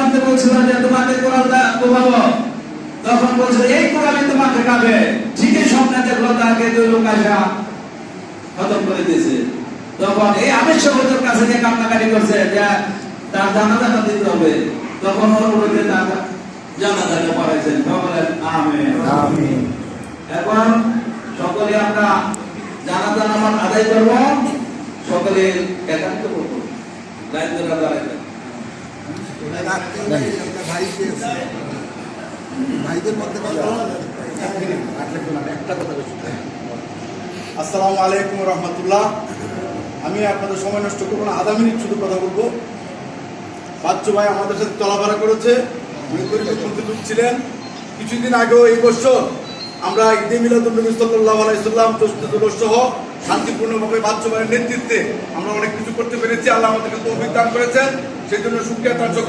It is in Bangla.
মধ্যে বলছিল যে তোমাকে কোরআনটা কোবাবো, তখন বলছিল এই কোরআনই তোমাকে খাবে। ঠিকই স্বপ্নে দেখলো তাকে দুই লোক আসা খতম করে দিয়েছে। তখন এই আমির সহজের কাছে গিয়ে কান্নাকাটি করছে যে তার জানাজাটা দিতে হবে। তখন ওর উপরে তার জানাজাটা পড়াইছেন। সকলে আমিন আমিন। এখন সকলে আমরা জানাজা নামাজ আদায় করব, সকলে একান্ত করব, দায়িত্বটা দাঁড়াবে। আসসালামু আলাইকুম রহমতুল্লাহ। আমি আপনাদের সময় নষ্ট করবো না, আধা মিনিট শুধু কথা বলবো। বাচ্চু ভাই আমাদের সাথে চলাফেরা করেছে, ছিলেন কিছুদিন আগেও। এই বছর আমরা ঈদে মিলাদুন্নবী সাল্লাল্লাহু আলাইহি সাল্লাম সহ শান্তিপূর্ণভাবে বাচ্চু ভাইয়ের নেতৃত্বে আমরা অনেক কিছু করতে পেরেছি। আল্লাহ আমাদেরকে তৌফিক দান করেছেন, সেই জন্য শুকরিয়া।